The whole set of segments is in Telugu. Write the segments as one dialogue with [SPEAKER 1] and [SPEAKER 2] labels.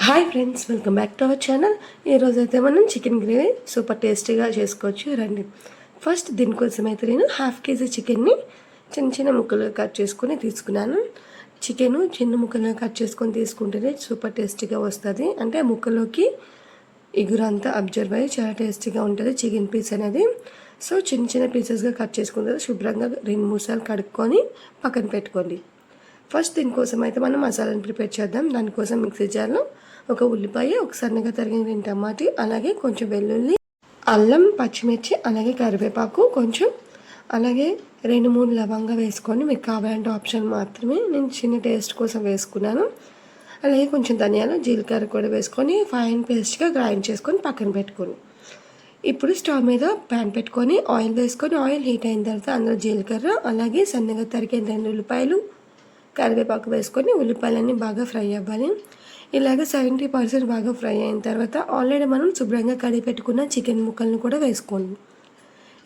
[SPEAKER 1] Hi friends, welcome back to our channel. ఈరోజు అయితే మనం చికెన్ గ్రేవీ సూపర్ టేస్టీగా చేసుకోవచ్చు. రండి. ఫస్ట్ దీనికోసం అయితే నేను 1/2 కేజీ చికెన్ని చిన్న చిన్న ముక్కలుగా కట్ చేసుకొని తీసుకున్నాను. చికెను చిన్న ముక్కలుగా కట్ చేసుకొని తీసుకుంటేనే సూపర్ టేస్టీగా వస్తుంది. అంటే ఆ ముక్కలోకి ఇగురంతా అబ్జర్వ్ అయ్యి చాలా టేస్టీగా ఉంటుంది చికెన్ పీస్ అనేది. సో చిన్న చిన్న పీసెస్గా కట్ చేసుకుంటే శుభ్రంగా 2-3 సార్లు కడుక్కొని పక్కన పెట్టుకోండి. ఫస్ట్ దీనికోసం అయితే మనం మసాలాను ప్రిపేర్ చేద్దాం. దానికోసం మిక్సీ జార్లో ఒక ఉల్లిపాయ, ఒక సన్నగా తరిగిన 2 టమాటీ, అలాగే కొంచెం వెల్లుల్లి, అల్లం, పచ్చిమిర్చి, అలాగే కరివేపాకు కొంచెం, అలాగే 2-3 లవంగా వేసుకొని, మీకు కావాలంటే ఆప్షన్ మాత్రమే, నేను చిన్న టేస్ట్ కోసం వేసుకున్నాను. అలాగే కొంచెం ధనియాలు, జీలకర్ర కూడా వేసుకొని ఫైన్ పేస్ట్గా గ్రైండ్ చేసుకొని పక్కన పెట్టుకోండి. ఇప్పుడు స్టవ్ మీద ప్యాన్ పెట్టుకొని ఆయిల్ వేసుకొని, ఆయిల్ హీట్ అయిన తర్వాత అందులో జీలకర్ర, అలాగే సన్నగా తరిగిన 2 ఉల్లిపాయలు, కరివేపాకు వేసుకొని ఉల్లిపాయలన్నీ బాగా ఫ్రై అవ్వాలి. ఇలాగ 70% బాగా ఫ్రై అయిన తర్వాత ఆల్రెడీ మనం శుభ్రంగా కడిగి పెట్టుకున్న చికెన్ ముక్కలను కూడా వేసుకోండి.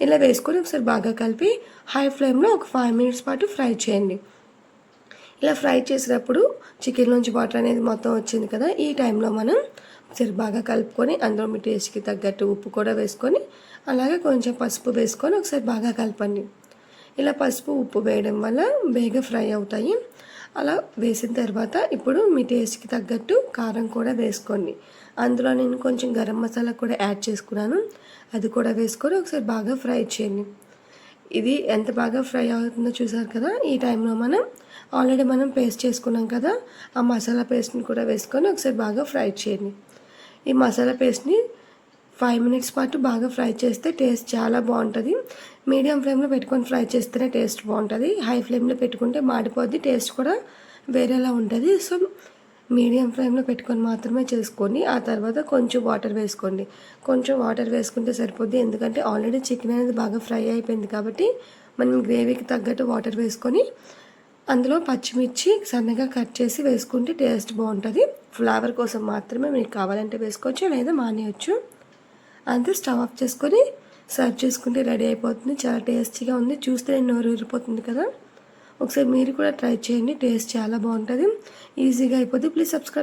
[SPEAKER 1] ఇలా వేసుకొని ఒకసారి బాగా కలిపి హై ఫ్లేమ్లో ఒక 5 మినిట్స్ పాటు ఫ్రై చేయండి. ఇలా ఫ్రై చేసినప్పుడు చికెన్లోంచి వాటర్ అనేది మొత్తం వచ్చింది కదా, ఈ టైంలో మనం ఒకసారి బాగా కలుపుకొని అందులో మీ టేస్ట్కి తగ్గట్టు ఉప్పు కూడా వేసుకొని, అలాగే కొంచెం పసుపు వేసుకొని ఒకసారి బాగా కలపండి. ఇలా పసుపు, ఉప్పు వేయడం వల్ల బేగా ఫ్రై అవుతాయి. అలా వేసిన తర్వాత ఇప్పుడు మీ టేస్ట్కి తగ్గట్టు కారం కూడా వేసుకోండి. అందులో నేను కొంచెం గరం మసాలా కూడా యాడ్ చేసుకున్నాను. అది కూడా వేసుకొని ఒకసారి బాగా ఫ్రై చేయండి. ఇది ఎంత బాగా ఫ్రై అవుతుందో చూసారు కదా, ఈ టైంలో మనం ఆల్రెడీ పేస్ట్ చేసుకున్నాం కదా, ఆ మసాలా పేస్ట్ని కూడా వేసుకొని ఒకసారి బాగా ఫ్రై చేయండి. ఈ మసాలా పేస్ట్ని 5 మినిట్స్ పాటు బాగా ఫ్రై చేస్తే టేస్ట్ చాలా బాగుంటుంది. మీడియం ఫ్లేమ్లో పెట్టుకొని ఫ్రై చేస్తేనే టేస్ట్ బాగుంటుంది. హై ఫ్లేమ్లో పెట్టుకుంటే మాడిపోద్ది, టేస్ట్ కూడా వేరేలా ఉంటుంది. సో మీడియం ఫ్లేమ్లో పెట్టుకొని మాత్రమే చేసుకోండి. ఆ తర్వాత కొంచెం వాటర్ వేసుకోండి. కొంచెం వాటర్ వేసుకుంటే సరిపోద్ది, ఎందుకంటే ఆల్రెడీ చికెన్ అనేది బాగా ఫ్రై అయిపోయింది కాబట్టి మనం గ్రేవీకి తగ్గట్టు వాటర్ వేసుకొని అందులో పచ్చిమిర్చి సన్నగా కట్ చేసి వేసుకుంటే టేస్ట్ బాగుంటుంది. ఫ్లేవర్ కోసం మాత్రమే, మీకు కావాలంటే వేసుకోవచ్చు, లేదా మానేయచ్చు. అంతే, స్టవ్ ఆఫ్ చేసుకొని సర్వ్ చేసుకుంటే రెడీ అయిపోతుంది. చాలా టేస్టీగా ఉంది, చూస్తే నోరు ఊరిపోతుంది కదా. ఒకసారి మీరు కూడా ట్రై చేయండి, టేస్ట్ చాలా బాగుంటుంది, ఈజీగా అయిపోతుంది. Please subscribe.